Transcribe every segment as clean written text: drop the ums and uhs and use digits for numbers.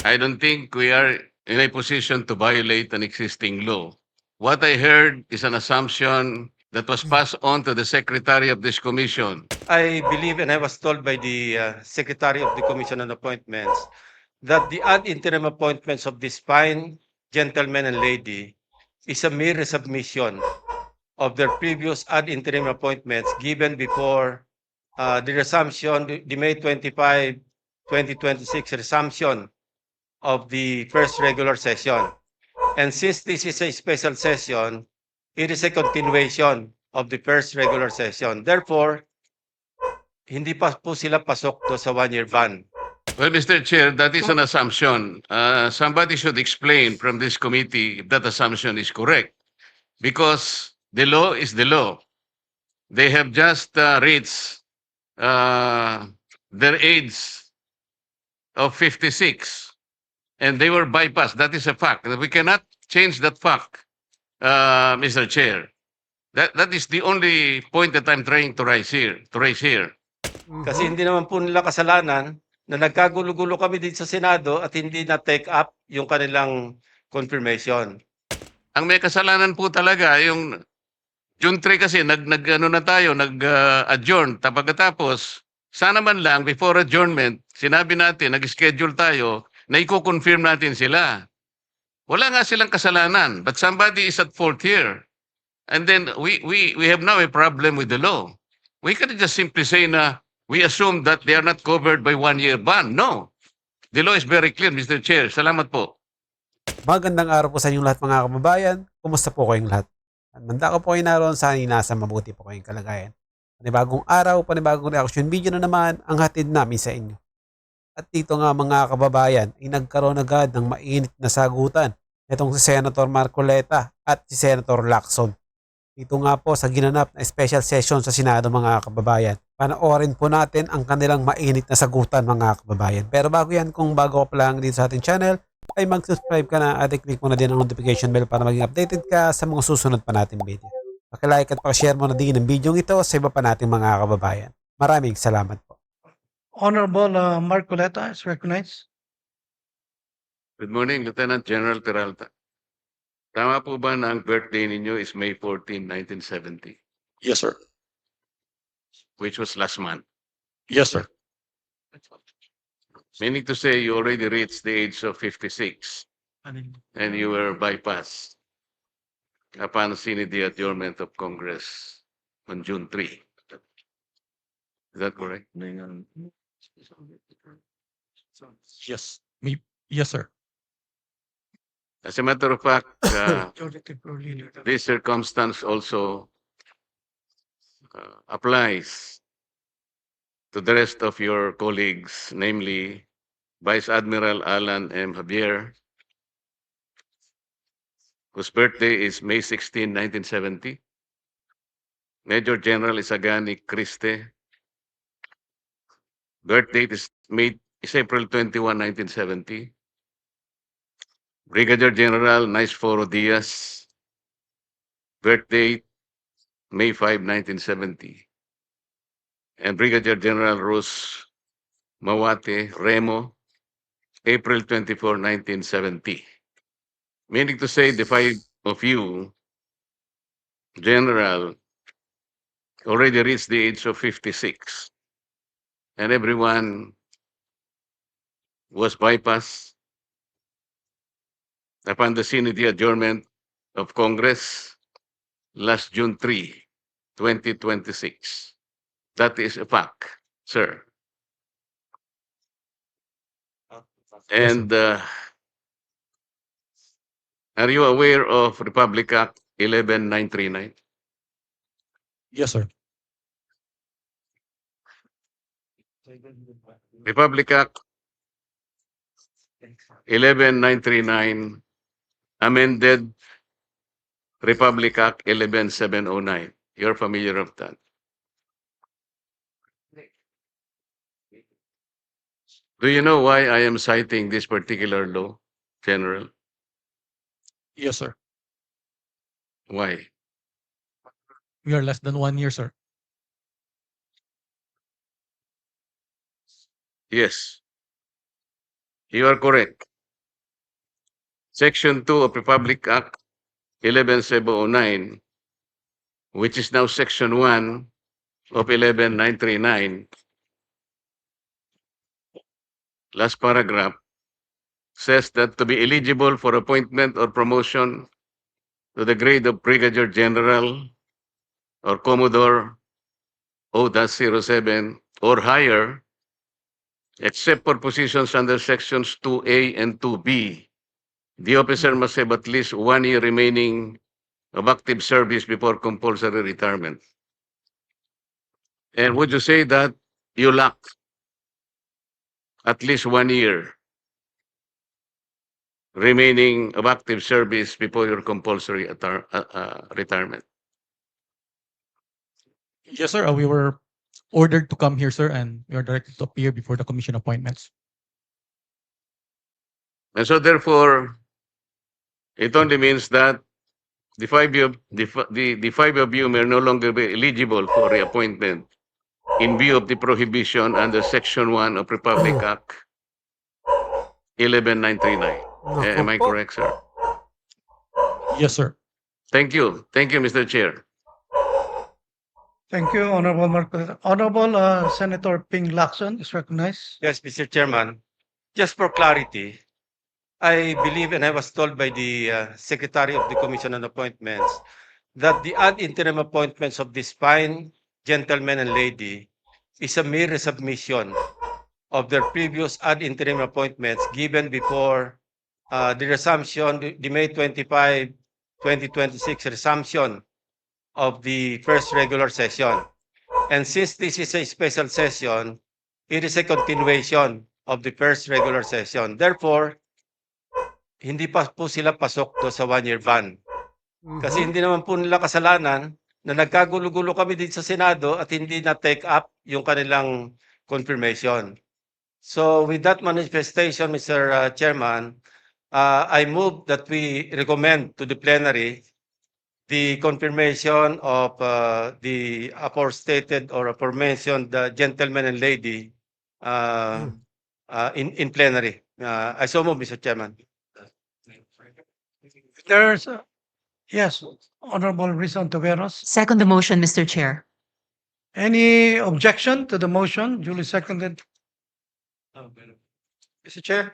I don't think we are in a position to violate an existing law. What I heard is an assumption that was passed on to the secretary of this commission. I believe, and I was told by the Secretary of the Commission on Appointments, that the ad interim appointments of this fine gentleman and lady is a mere resubmission of their previous ad interim appointments given before the resumption, the May 25, 2026 resumption of the first regular session. And since this is a special session, it is a continuation of the first regular session. Therefore, hindi pa po sila pasok do sa one-year ban. Well, Mr. Chair, that is an assumption. Somebody should explain from this committee if that assumption is correct. Because the law is the law. They have just reached their age of 56 and they were bypassed. That is a fact. We cannot change that fact, Mr. Chair. That is the only point that I'm trying to raise here. Kasi hindi naman po nila kasalanan na nagkagulo-gulo kami dito sa Senado at hindi na take up yung kanilang confirmation. Ang may kasalanan po talaga yung June 3 kasi nag-adjourn. Pagkatapos, sana man lang before adjournment, sinabi natin, nag-schedule tayo na i-confirm natin sila. Wala nga silang kasalanan, but somebody is at fault here. And then we have now a problem with the law. We cannot just simply say na we assume that they are not covered by one-year ban. No. The law is very clear, Mr. Chair. Salamat po. Magandang araw po sa inyong lahat mga kababayan. Kumusta po kayong lahat? Manda ko po kayo naroon, sana nasa mabuti po kayong kalagayan. Panibagong araw, panibagong reaction video na naman ang hatid namin sa inyo. At dito nga mga kababayan ay nagkaroon agad ng mainit na sagutan itong si Senator Marcoleta at si Senator Lacson. Dito nga po sa ginanap na special session sa Senado mga kababayan. Panoorin po natin ang kanilang mainit na sagutan mga kababayan. Pero bago yan, kung bago ka pa lang dito sa ating channel, ay mag-subscribe ka na at i-click mo na din ang notification bell para maging updated ka sa mga susunod pa nating video. Paki-like at paki-share mo na din ang video ito sa iba pa nating mga kababayan. Maraming salamat po. Honorable Marcoleta is recognized. Good morning, Lieutenant General Peralta. Tama po ba na ang birthday ninyo is May 14, 1970, Yes, sir. which was last month? Yes, sir. Meaning to say you already reached the age of 56 and you were bypassed upon seeing the adjournment of Congress on June 3. Is that correct? Yes. Yes, sir. As a matter of fact, this circumstance also applies to the rest of your colleagues, namely Vice Admiral Alan M. Javier, whose birthday is May 16, 1970. Major General Isagani Criste, birth date is April 21, 1970. Brigadier General Naisforo Diaz, birth date May 5, 1970. And Brigadier General Rus Mawate Remo, April 24, 1970. Meaning to say the five of you, General, already reached the age of 56. And everyone was bypassed upon the Senate adjournment of Congress last June 3, 2026. That is a fact, sir. And are you aware of Republic Act 11939? Yes, sir. Republic Act 11939 amended Republic Act 11709. You're familiar of that. Do you know why I am citing this particular law, General? Yes, sir. Why? We are less than 1 year, sir. Yes. You are correct. Section 2 of Republic Act 11709, which is now Section 1 of 11939, last paragraph, says that to be eligible for appointment or promotion to the grade of Brigadier General or Commodore O-07 or higher, except for positions under sections 2A and 2B, the officer must have at least 1 year remaining of active service before compulsory retirement. And would you say that you lack at least 1 year remaining of active service before your compulsory retirement? Yes, sir. We were ordered to come here, sir, and we are directed to appear before the commission appointments. And so therefore, it only means that the five of you may no longer be eligible for reappointment in view of the prohibition under Section 1 of Republic Act 11939. Am I Naku po. correct, sir? Yes, sir. Thank you. Thank you, Mr. Chair. Thank you, Honorable Marcoleta. Honorable Senator Ping Lacson is recognized. Yes, Mr. Chairman. Just for clarity, I believe and I was told by the Secretary of the Commission on Appointments that the ad interim appointments of this fine gentleman and lady is a mere resubmission of their previous ad interim appointments given before the resumption, the May 25, 2026 resumption of the first regular session. And since this is a special session, it is a continuation of the first regular session. Therefore, hindi pa po sila pasok do sa 1-year ban. Kasi hindi naman po nila kasalanan na nagkagulo-gulo kami dito sa Senado at hindi na take up yung kanilang confirmation. So with that manifestation, Mr. Chairman, I move that we recommend to the plenary the confirmation of the aforestated or aforementioned gentleman and lady in plenary. I so move, Mr. Chairman. There's, yes, Honorable Rizon Taveros. Second the motion, Mr. Chair. Any objection to the motion duly seconded? Mr. Chair,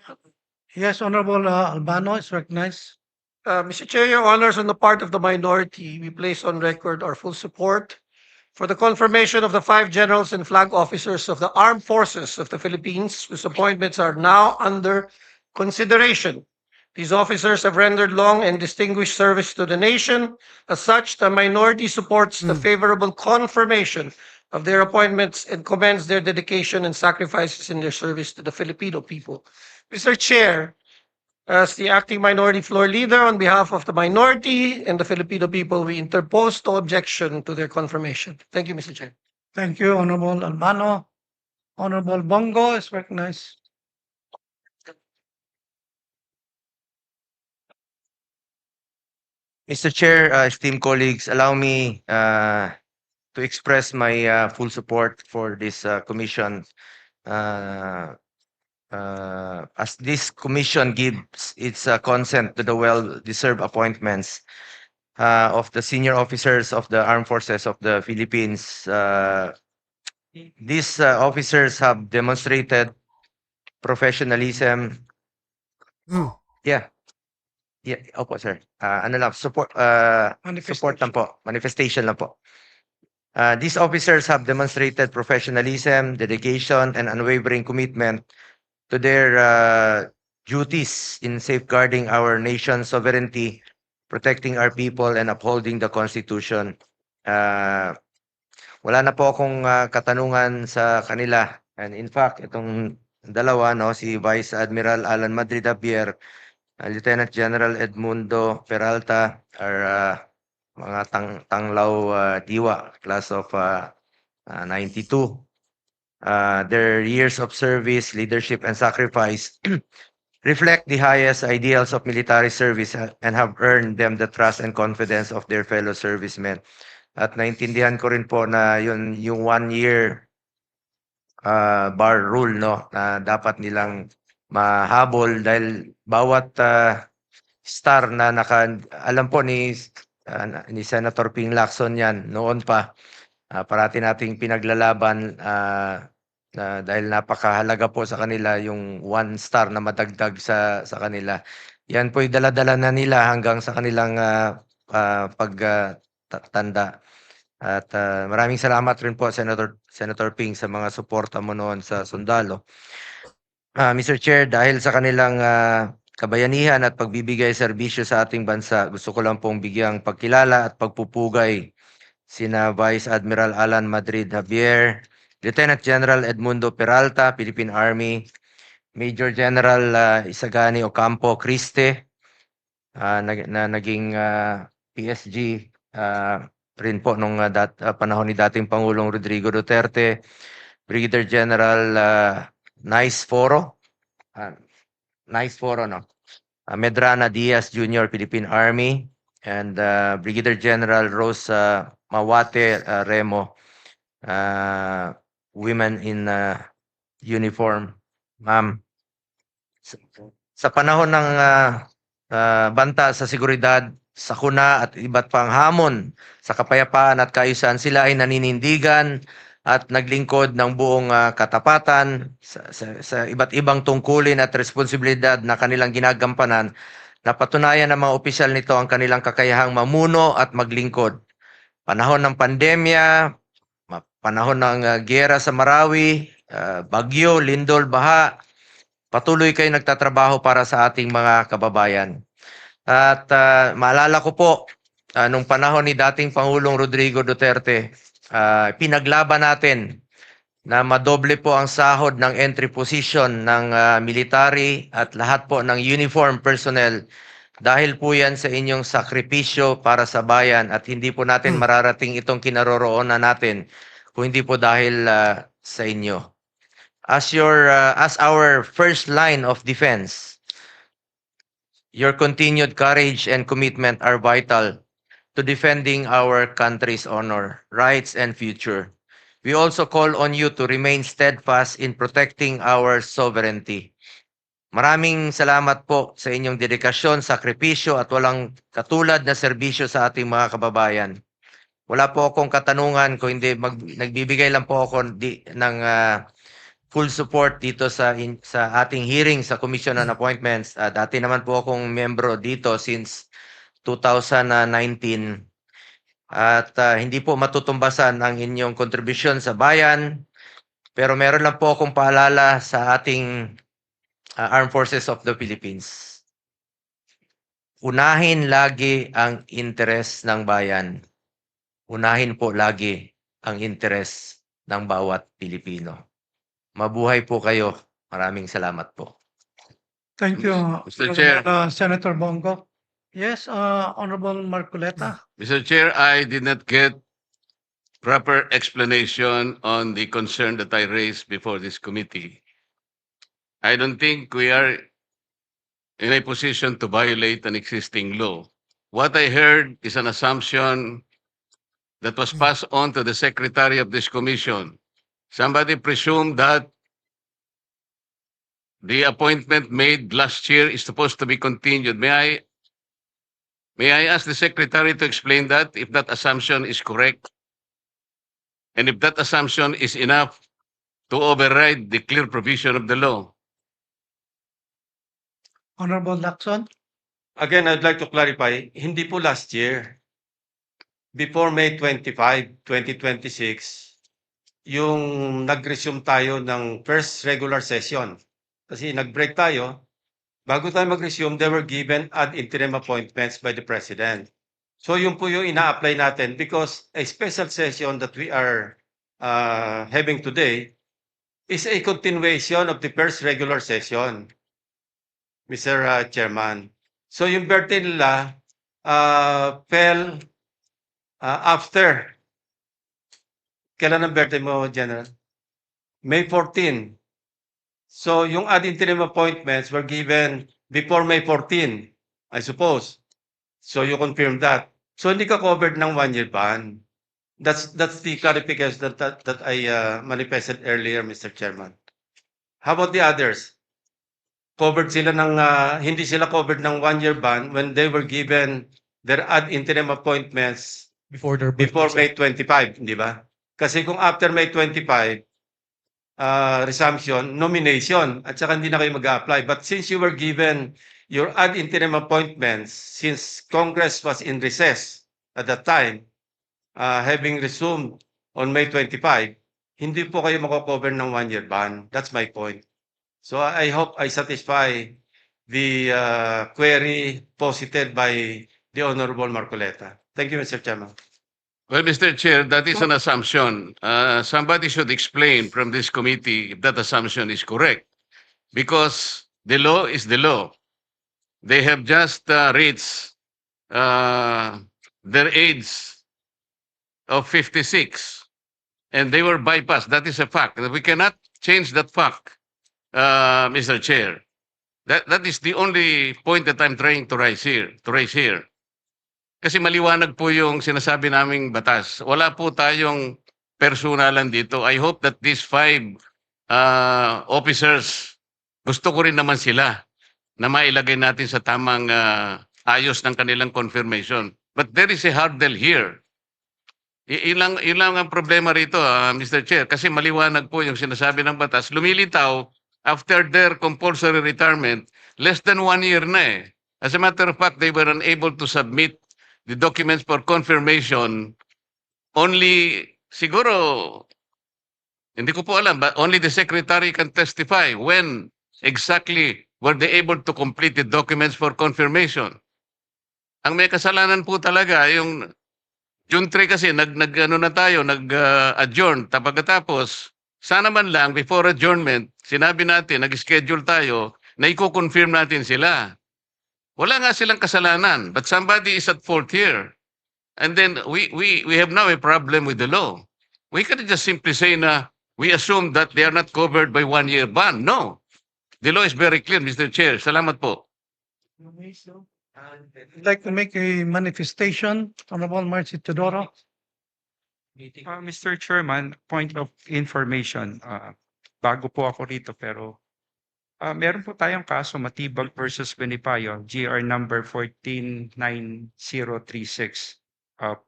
Yes, Honorable Albano is recognized. Mr. Chair, Your Honors, on the part of the minority, we place on record our full support for the confirmation of the 5 generals and flag officers of the Armed Forces of the Philippines, whose appointments are now under consideration. These officers have rendered long and distinguished service to the nation. As such, the minority supports the favorable confirmation of their appointments and commends their dedication and sacrifices in their service to the Filipino people. Mr. Chair, as the acting minority floor leader on behalf of the minority and the Filipino people, we interpose no objection to their confirmation. Thank you, Mr. Chair. Thank you, Honorable Albano. Honorable Bongo is recognized. Mr. Chair, esteemed colleagues, allow me to express my full support for this commission. As this commission gives its consent to the well-deserved appointments of the senior officers of the Armed Forces of the Philippines. These officers have demonstrated professionalism. Yeah. Yeah, opo sir. Ano lang, support lang po, manifestation lang po. These officers have demonstrated professionalism, dedication, and unwavering commitment to their duties in safeguarding our nation's sovereignty, protecting our people, and upholding the Constitution. Wala na po akong katanungan sa kanila. And in fact, itong dalawa, no, si Vice Admiral Alan Madrid-Abier, Lieutenant General Edmundo Peralta are mga tanglaw diwa, class of 92. Their years of service, leadership, and sacrifice reflect the highest ideals of military service and have earned them the trust and confidence of their fellow servicemen. At naintindihan ko rin po na yung 1 year bar rule, no, na dapat nilang mahabol dahil bawat star na alam po ni Senator Ping Lacson yan noon pa. Parati nating pinaglalaban dahil napakahalaga po sa kanila yung 1 star na madagdag sa kanila. Yan po yung dala-dala na nila hanggang sa kanilang pagtanda. At maraming salamat rin po Senator Ping sa mga suporta mo noon sa sundalo. Mr. Chair, dahil sa kanilang kabayanihan at pagbibigay serbisyo sa ating bansa, gusto ko lang pong bigyang pagkilala at pagpupugay sina Vice Admiral Alan Madrid Javier, Lieutenant General Edmundo Peralta, Philippine Army, Major General Isagani Ocampo Criste, na naging PSG rin po nung panahon ni dating Pangulong Rodrigo Duterte, Brigadier General Nice Foro, Medrana Diaz Jr., Philippine Army, and Brigadier General Rosa Mawate Remo, Women in Uniform. Ma'am, sa panahon ng banta sa seguridad, sakuna at iba't pang hamon sa kapayapaan at kaayusan, sila ay naninindigan at naglingkod ng buong katapatan sa iba't ibang tungkulin at responsibilidad na kanilang ginagampanan. Napatunayan ng mga opisyal nito ang kanilang kakayahang mamuno at maglingkod. Panahon ng pandemya, panahon ng giyera sa Marawi, bagyo, lindol, baha, patuloy kayo nagtatrabaho para sa ating mga kababayan. At maalala ko po, nung panahon ni dating Pangulong Rodrigo Duterte, pinaglaban natin na madoble po ang sahod ng entry position ng military at lahat po ng uniform personnel. Dahil po yan sa inyong sakripisyo para sa bayan at hindi po natin mararating itong kinaroroonan natin kung hindi po dahil sa inyo. As our first line of defense, your continued courage and commitment are vital to defending our country's honor, rights, and future. We also call on you to remain steadfast in protecting our sovereignty. Maraming salamat po sa inyong dedikasyon, sakripisyo at walang katulad na serbisyo sa ating mga kababayan. Wala po akong katanungan kung hindi nagbibigay lang po ako ng full support dito sa ating hearing sa Commission on Appointments. Dati naman po akong membro dito since 2019. At hindi po matutumbasan ang inyong kontribusyon sa bayan. Pero meron lang po akong paalala sa ating Armed Forces of the Philippines. Unahin lagi ang interes ng bayan. Unahin po lagi ang interes ng bawat Pilipino. Mabuhay po kayo. Maraming salamat po. Thank you, Mr. Chair. Senator Bongo. Yes, Honorable Marcoleta. Mr. Chair, I did not get proper explanation on the concern that I raised before this committee. I don't think we are in a position to violate an existing law. What I heard is an assumption that was passed on to the secretary of this commission. Somebody presumed that the appointment made last year is supposed to be continued. May I ask the secretary to explain that, if that assumption is correct? And if that assumption is enough to override the clear provision of the law? Honorable Lacson. Again, I'd like to clarify, hindi po last year. Before May 25, 2026, yung nag-resume tayo ng first regular session. Kasi nag-break tayo. Bago tayo mag-resume, they were given ad interim appointments by the President. So yun po yung ina-apply natin because a special session that we are having today is a continuation of the first regular session, Mr. Chairman. So yung birthday nila fell after. Kailan ang birthday mo, General? May 14. So yung ad interim appointments were given before May 14, I suppose. So you confirm that. So hindi ka covered ng 1-year ban. That's the clarification that I manifested earlier, Mr. Chairman. How about the others? covered sila ng hindi sila covered ng 1-year ban when they were given their ad interim appointments Before their before birthday, May 25, di ba? Kasi kung after May 25, resumption, nomination, at saka hindi na kayo mag-apply. But since you were given your ad interim appointments, since Congress was in recess at that time, having resumed on May 25, hindi po kayo mako-cover ng 1-year ban. That's my point. So I hope I satisfy the query posited by the Honorable Marcoleta. Thank you, Mr. Chairman. Well, Mr. Chair, that is an assumption. Somebody should explain from this committee if that assumption is correct. Because the law is the law. They have just reached their age of 56 and they were bypassed. That is a fact. We cannot change that fact, Mr. Chair. That is the only point that I'm trying to raise here. Kasi maliwanag po yung sinasabi naming batas. Wala po tayong personalan dito. I hope that these 5 officers, gusto ko rin naman sila na mailagay natin sa tamang ayos ng kanilang confirmation. But there is a hurdle here. Ilang ang problema rito, Mr. Chair, kasi maliwanag po yung sinasabi ng batas. Lumilitaw, after their compulsory retirement, less than 1 year na eh. As a matter of fact, they were unable to submit the documents for confirmation. Only, siguro, hindi ko po alam, but only the secretary can testify when exactly were they able to complete the documents for confirmation. Ang may kasalanan po talaga, yung June 3 kasi, nag-adjourn. Pagkatapos, sana man lang, before adjournment, sinabi natin, nag-schedule tayo, na i-confirm natin sila. Wala nga silang kasalanan, but somebody is at fault here. And then we have now a problem with the law. We can't just simply say na we assume that they are not covered by 1-year ban. No. The law is very clear, Mr. Chair. Salamat po. I'd like to make a manifestation, Honorable Marcy Teodoro. Mr. Chairman, point of information. Bago po ako rito pero meron po tayong kaso Matibag versus Benipayo, GR number 149036 of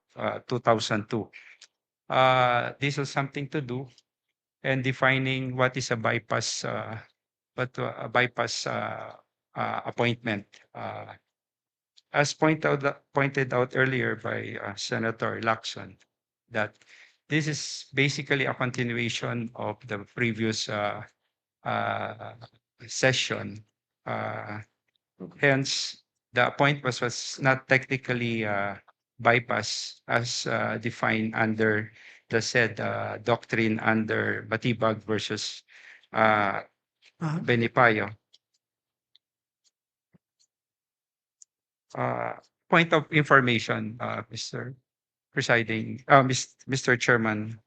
2002. This has something to do and defining what is a bypass appointment. As pointed out earlier by Senator Lacson, that this is basically a continuation of the previous session. Hence, the appointment was not technically bypass as defined under the said doctrine under Matibag versus Benipayo. Point of information, Mr. Presiding, Mr. Chairman,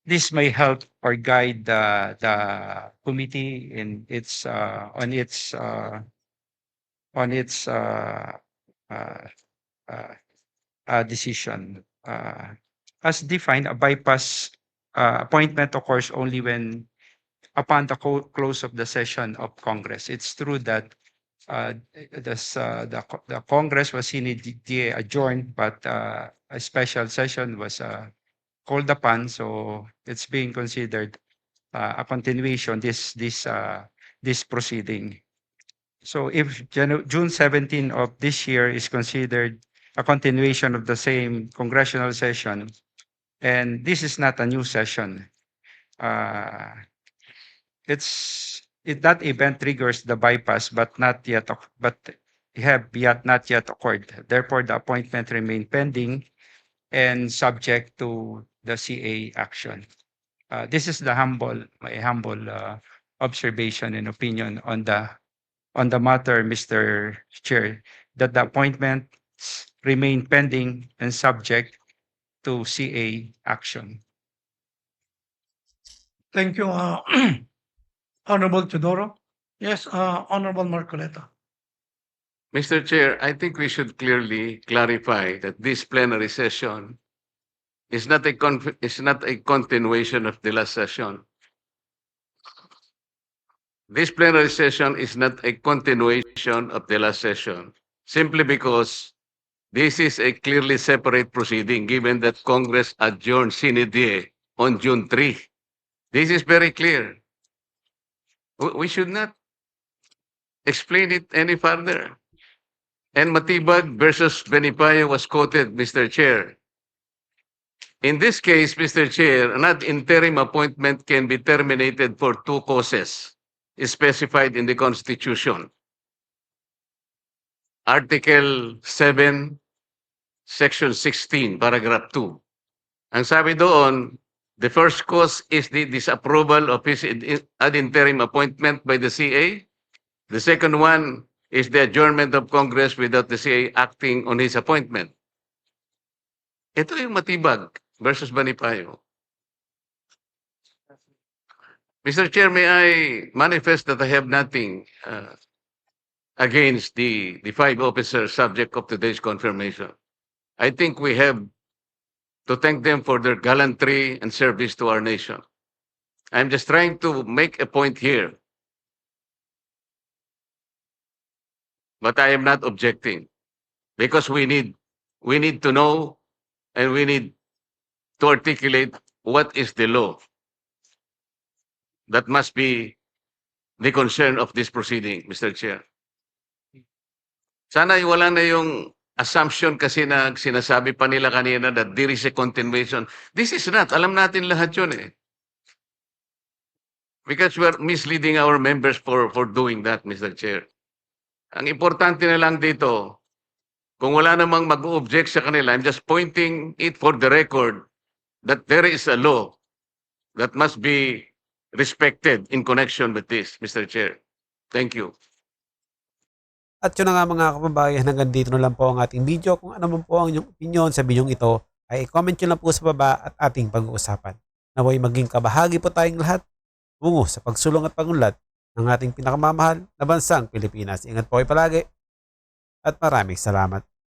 this may help or guide the committee in its on its decision. As defined, a bypass appointment occurs only when upon the close of the session of Congress. It's true that the Congress was immediately adjourned, but a special session was called upon, so it's being considered a continuation this proceeding. So if June 17 of this year is considered a continuation of the same congressional session, and this is not a new session, that event triggers the bypass, but not yet occurred. Therefore, the appointment remain pending and subject to the CA action. This is my humble observation and opinion on the matter, Mr. Chair, that the appointments remain pending and subject to CA action. Thank you, Honorable Teodoro. Yes, Honorable Marcoleta. Mr. Chair, I think we should clearly clarify that this plenary session is not a continuation of the last session. this plenary session is not a continuation of the last session, simply because this is a clearly separate proceeding, given that Congress adjourned sine die on June 3. This is very clear. We should not explain it any further. And Matibag versus Benipayo was quoted, Mr. Chair. In this case, Mr. Chair, an ad interim appointment can be terminated for two causes specified in the Constitution. Article 7, Section 16, Paragraph 2. Ang sabi doon, the first cause is the disapproval of his ad interim appointment by the CA. The second one is the adjournment of Congress without the CA acting on his appointment. Ito yung Matibag versus Banipayo. Mr. Chair, may I manifest that I have nothing against the five officers subject of today's confirmation. I think we have to thank them for their gallantry and service to our nation. I'm just trying to make a point here. But I am not objecting because we need to know and we need to articulate what is the law that must be the concern of this proceeding, Mr. Chair. Sana wala na yung assumption kasi na sinasabi pa nila kanina that there is a continuation. This is not. Alam natin lahat yun eh. Because we are misleading our members for doing that, Mr. Chair. Ang importante na lang dito, kung wala namang mag-object sa kanila, I'm just pointing it for the record that there is a law that must be respected in connection with this, Mr. Chair. Thank you. At yun na nga mga kababayan, hanggang dito na lang po ang ating video. Kung ano man po ang inyong opinion sa bidyong ito, ay i-comment nyo lang po sa baba at ating pag-uusapan. Naway maging kabahagi po tayong lahat tungo sa pagsulong at pagunlad ng ating pinakamamahal na bansang Pilipinas. Ingat po kayo palagi at maraming salamat.